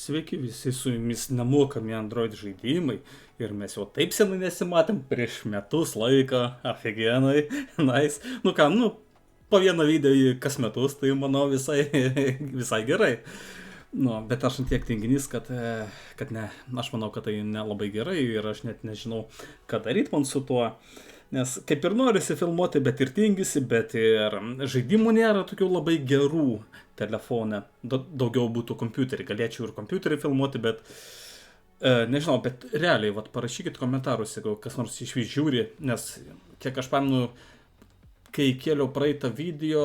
Sveiki visi, su jumis nemokami Android žaidimai ir mes jau taip senai nesimatėm prieš metus laiko, aфиgenai, nice. Nu ką, po vieną video kas metus, tai manau visai gerai. Nu, bet aš ant tiek tinginys, kad ne, aš manau, kad tai nelabai gerai ir aš net nežinau, ką daryti man su tuo. Nes kaip ir norisi filmuoti, bet ir tingisi, bet ir žaidimų nėra tokių labai gerų telefone. Daugiau būtų kompiuterį, galėčiau ir kompiuterį filmuoti, bet nežinau, bet realiai, parašykit komentaruose, jeigu kas nors išvis žiūri, nes kiek aš pamenu, kai kėliau praeitą video,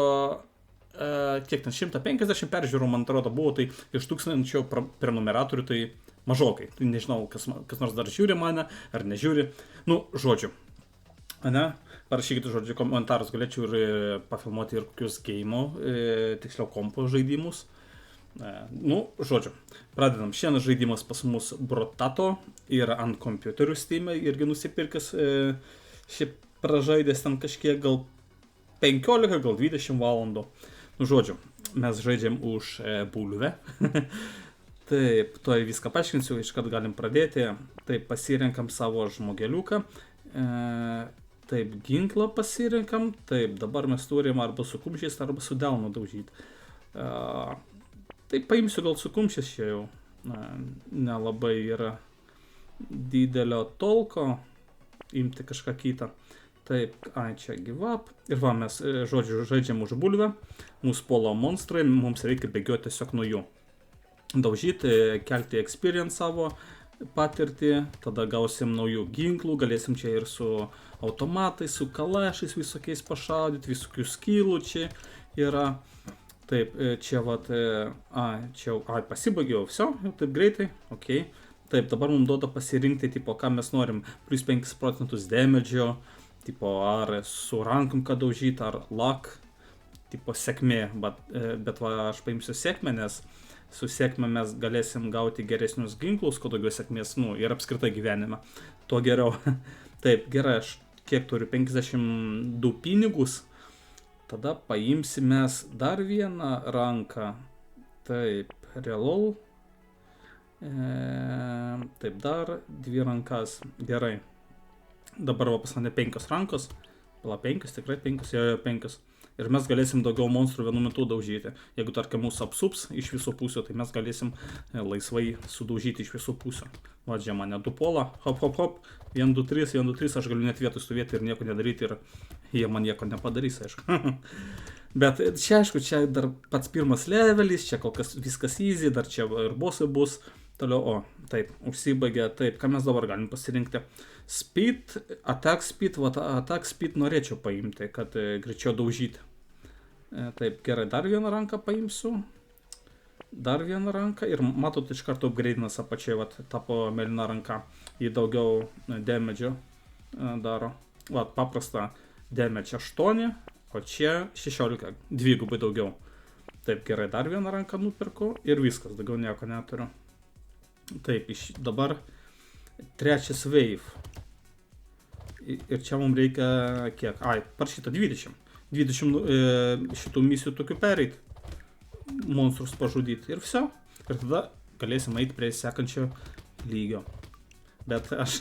kiek ten 150 peržiūrų, man atrodo, buvo, tai iš 1000 prenumeratorių, tai mažokai. Tai nežinau, kas nors dar žiūri mane, ar nežiūri. Žodžiu. Ne? Parašykite, žodžiu, komentarus, galėčiau ir pafilmuoti ir kokius game, tiksliau kompo žaidimus. Žodžiu, pradedam. Šiandien žaidimas pas mus Brotato ir ant kompiuterių Steam'e irgi nusipirkęs, šiaip pražaidęs ten kažkiek, gal 15, gal 20 valandų. Žodžiu, mes žaidžiam už bulvę. Taip, tuoj viską paaiškinsiu, iškart galim pradėti. Taip, pasirenkam savo žmogeliuką. Taip, ginklą pasirenkam. Taip, dabar mes turim arba su kumščiais, arba su delnu daužyti. Taip, paimsiu gal su kumščiais čia jau. Nelabai yra didelio tolko imti kažką kitą. Taip, čia give up. Ir mes, žodžiu, žaidžiam už bulvę. Mūsų puola monstrai, mums reikia bėgioti tiesiog nuo jų. Daužyti, kelti experience savo patirtį, tada gausim naujų ginklų, galėsim čia ir su automatais, su kalašais visokiais pašaudyti, visokių skillų čia yra. Taip, čia pasibaigiau, viso, jau taip greitai, ok. Taip, dabar mums duoda pasirinkti, tipo, ką mes norim, plus 5% damage'o, tipo, ar su rankom ką daužyti, ar luck, tipo, sėkmė, bet aš paimsiu sėkmę, nes su sėkme mes galėsim gauti geresnius ginklus, kuo daugiau sėkmės, ir apskritai gyvenime. Tuo geriau. Taip, gerai, aš kiek turiu 52 pinigus. Tada paimsime dar vieną ranką. Taip, reload. Taip, dar 2 rankas. Gerai. Dabar pas mane 5 rankos. 5, tikrai 5, jo 5. Ir mes galėsim daugiau monstrų vienu metu daužyti. Jeigu, tarkim, mūsų apsups iš visų pusių, tai mes galėsim laisvai sudaužyti iš visų pusių. Čia mane 2 puola, hop, 1, 2, 3, 1, 2, 3, aš galiu net vietoj stovėti ir nieko nedaryti ir jie man nieko nepadarys, aišku. Bet čia, aišku, čia dar pats pirmas levelis, čia kol kas viskas easy, dar čia ir bossai bus. Toliau, taip, užsibaigė, taip, ką mes dabar galim pasirinkti. Speed, attack speed norėčiau paimti, kad greičiau daužyti. Taip, gerai, dar vieną ranką paimsiu. Dar vieną ranką ir matot, iš karto upgrade'inas apačiai, tapo mėlyna ranka. Jį daugiau damage'o daro. Paprasta damage 8, o čia 16, dvigubai daugiau. Taip, gerai, dar vieną ranką nupirku ir viskas, daugiau nieko neturiu. Taip, dabar trečias wave. Ir čia mums reikia kiek? Parašyta 20. 20 šitų misijų tokių pereit. Monstrus pažudyti ir viso. Ir tada galėsim eiti prie sekančio lygio. Bet aš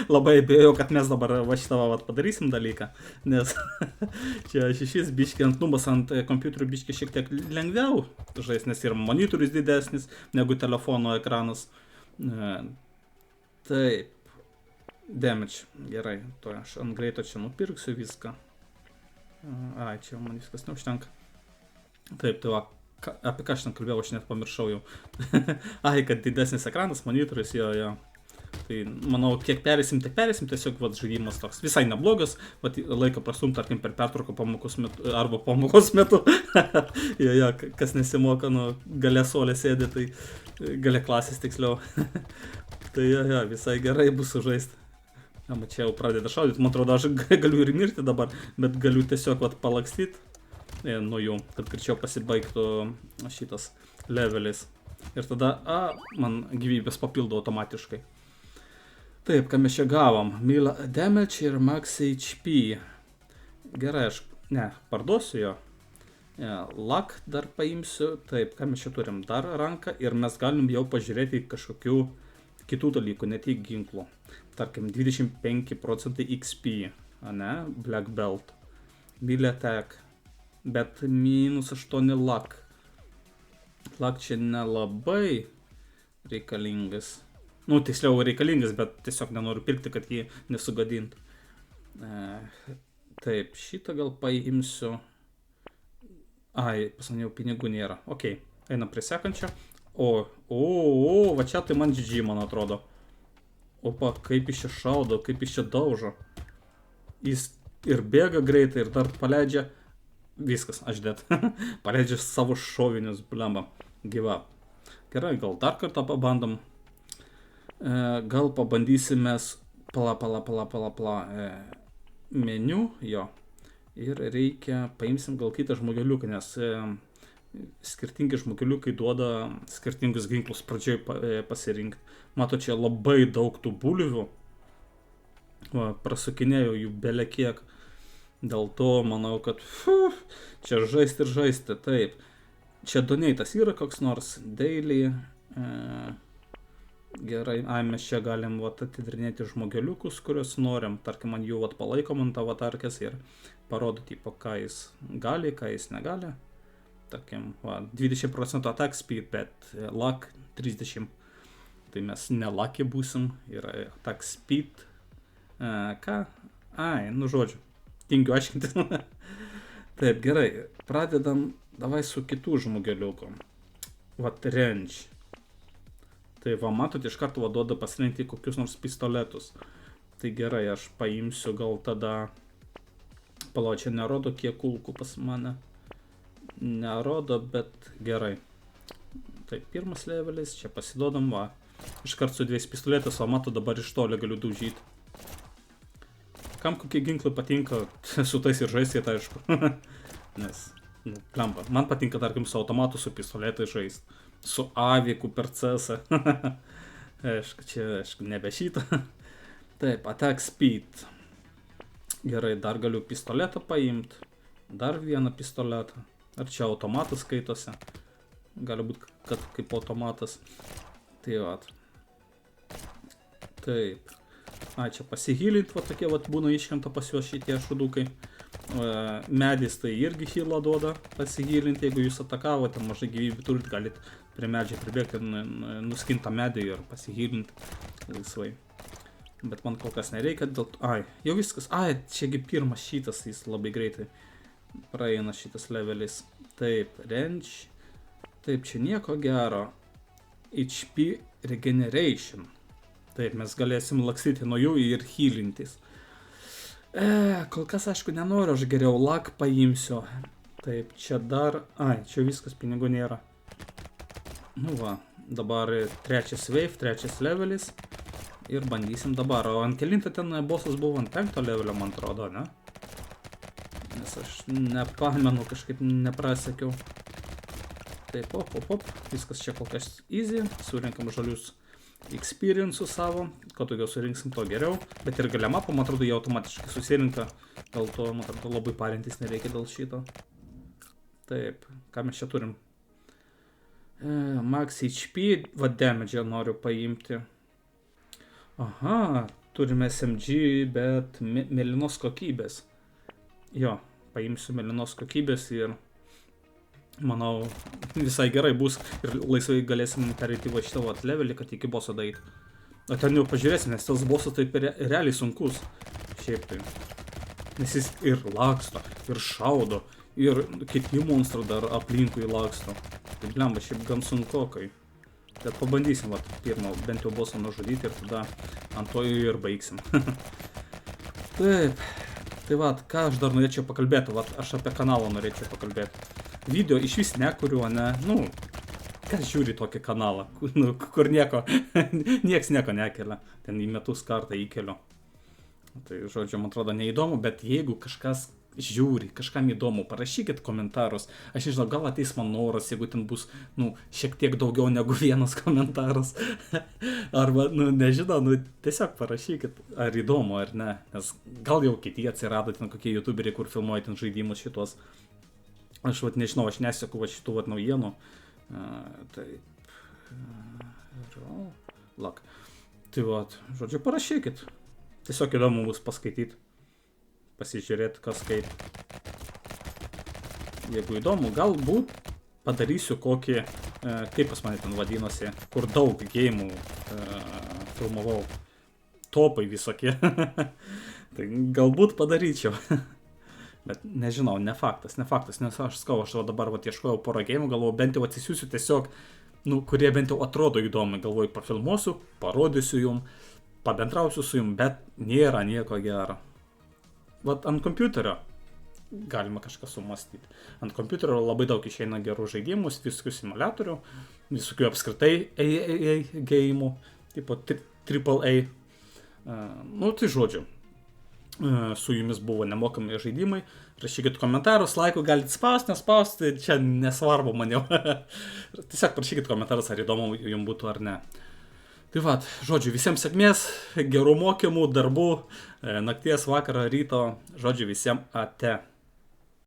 labai abejojau, kad mes dabar šitą padarysim dalyką. Nes čia šis biški ant nubas ant kompiuterių biški šiek tiek lengviau žais, nes ir monitorius didesnis negu telefono ekranas. Taip. Damage. Gerai. To aš ant greito čia nupirksiu viską. Čia man viskas neužtenka. Taip, tai apie ką aš ten kalbėjau, aš net pamiršau jau. Kad didesnis ekranas, monitorius, jo. Tai manau, kiek perėsim, tiesiog žaidimas toks visai neblogas, laiką prastum, tarkim, per pertrauką pamokos metu, arba pamokos metu, kas nesimoka, gale suolė sėdė, tai gale klasės tiksliau, tai visai gerai bus sužaisti. Čia jau pradeda šaudyti, man atrodo, aš galiu ir mirti dabar, bet galiu tiesiog palakstyti nuo jų, kad greičiau pasibaigtų šitas levelis. Ir tada, man gyvybės papildo automatiškai. Taip, ką mes čia gavom? Mila damage ir max HP. Gerai, aš parduosiu jo. Lak dar paimsiu. Taip, ką mes čia turim? Dar ranką ir mes galim jau pažiūrėti kažkokių kitų dalykų, ne tik ginklų. Tarkim, 25% XP, ne? Black Belt. Melee attack. Bet -8 lak. Lak čia nelabai reikalingas. Nu, tiksliau reikalingas, bet tiesiog nenoriu pirkti, kad jį nesugadint. Taip, šitą gal paimsiu. Ai, pas mane jau pinigų nėra. Ok, einam prie sekančio. Va čia tai man GG, man atrodo. Opa, kaip jis čia šaudo, kaip jis čia daužo. Jis ir bėga greitai, ir dar paleidžia. Viskas, aš dead. Paleidžia savo šovinius, blemba. Gyva. Gerai, gal dar kartą pabandom. Gal pabandysime meniu, jo. Ir reikia, paimsim gal kitą žmogeliuką, nes skirtingi žmogeliukai duoda skirtingus ginklus pradžioj pasirinkti. Mato, čia labai daug tų bulvių. Prasukinėjau jų bele kiek. Dėl to manau, kad čia žaisti ir žaisti, taip. Čia donatas yra koks nors daily. Gerai, mes čia galim atidrinėti žmogeliukus, kuriuos norim. Tarkim, man jų palaikom ant avatarkės ir parodo, tipo, ką jis gali, ką jis negali. Tarkim, 20% attack speed, bet luck 30. Tai mes ne lucky būsim ir attack speed. Ką? Žodžiu. Tingiu aiškinti. Taip, gerai. Pradedam, davai su kitų žmogeliuku. Range. Tai matot, iš karto duoda pasirinkti kokius nors pistoletus. Tai gerai, aš paimsiu gal tada... Čia nerodo, kiek kulkų pas mane. Nerodo, bet gerai. Tai pirmas levelis, čia pasiduodam, Iškart su 2 pistoletais, matot, dabar iš toli galiu daužyti. Kam kokie ginklai patinka, su tais ir žaisti, tai aišku. Nes, plemba. Man patinka, tarkim, su automatu, su pistoletai žaisti. Su aviku per CS. Aišku, nebe šitą. Taip, attack speed. Gerai, dar galiu pistoletą paimti. Dar vieną pistoletą. Ar čia automatas skaitosi? Gali būti, kad kaip automatas. Tai Taip. Čia pasihylint, tokie būna iškrenta pas juos šitie šudukai. Medis tai irgi healą duoda pasihylint, jeigu jūs atakavote, mažai gyvybių turit, galit prie medžiai pribėgti, nuskintą medį ir pasihylint laisvai. Bet man kol kas nereikia, jau viskas. Čiagi pirmas šitas, jis labai greitai praeina šitas levelis. Taip, range. Taip, čia nieko gero. HP regeneration. Taip, mes galėsim lakstyti nuo jų ir healintis. Kol kas, aišku, nenoriu, aš geriau luck paimsiu. Taip, čia dar... čia viskas, pinigų nėra. Dabar trečias wave, trečias levelis. Ir bandysim dabar. O ant kelintą ten bossas buvo ant 5 levelio, man atrodo, ne? Nes aš nepamenu, kažkaip neprasekiau. Taip, op. Viskas čia kol kas easy. Surinkam žalius experience'us savo. Kuo daugiau surinksim, to geriau. Bet ir galia mapą, man atrodo, jie automatiškai susirinka. Dėl to, man atrodo, labai parintis nereikia dėl šito. Taip, ką mes čia turim? Max HP, damage noriu paimti. Aha, turime SMG, bet mėlynos kokybės. Jo, paimsiu mėlynos kokybės ir manau visai gerai bus ir laisvai galėsim pereiti va šitą levelį, kad iki bosso daeit. O ten jau pažiūrėsim, nes tas bossas taip realiai sunkus. Šiaip tai. Nes jis ir laksto, ir šaudo, ir kiti monstrai dar aplinkui laksto. Tai blemba, šiaip gan sunkokai. Bet pabandysim, pirmą bent jau bossą nužudyti ir tada ant to ir baigsim. Taip, tai ką aš dar norėčiau pakalbėti, aš apie kanalą norėčiau pakalbėti. Video iš vis nekuriu, ne, kas žiūri tokį kanalą, kur nieks nieko nekelia, ten į metus kartą įkeliu. Tai, žodžiu, man atrodo neįdomu, bet jeigu kažkas žiūri, kažkam įdomu, parašykit komentarus. Aš nežinau, gal ateis man noras, jeigu ten bus, šiek tiek daugiau negu vienas komentaras. Arba, nežinau, tiesiog parašykit, ar įdomu, ar ne. Nes gal jau kiti atsirado ten kokie youtuberiai, kur filmuoja ten žaidimus šitos. Aš vat nežinau, aš neseku vat šitų vat naujienų. Taip. Lak. Tai vat, žodžiu, parašykit. Tiesiog įdomu bus paskaityti. Pasižiūrėti, kas kaip. Jeigu įdomu, galbūt padarysiu kokį, kaip pas mane ten vadinosi, kur daug gėjimų filmavau. Topai visokie. Tai galbūt padaryčiau. Bet nežinau, ne faktas, nes aš dabar vat ieškojau porą gėjimų, galvoju, bent jau atsisiųsiu tiesiog, kurie bent jau atrodo įdomi, galvoju, pafilmuosiu, parodysiu jum, pabendrausiu su jum, bet nėra nieko gero. Vat ant kompiuterio galima kažką sumastyti. Ant kompiuterio labai daug išeina gerų žaidimų, visokių simuliatorių, visokių apskritai gėjimų, tipo AAA. Tai žodžiu. Su jumis buvo nemokami žaidimai. Rašykit komentarus, laikų galite spausti, nespausti, čia nesvarbu man jau. Tiesiog parašykit komentarus, ar įdomu jums būtų ar ne. Tai va, žodžiu, visiems sėkmės, gerų mokymų, darbų, nakties, vakaro, ryto, žodžiu, visiems ate.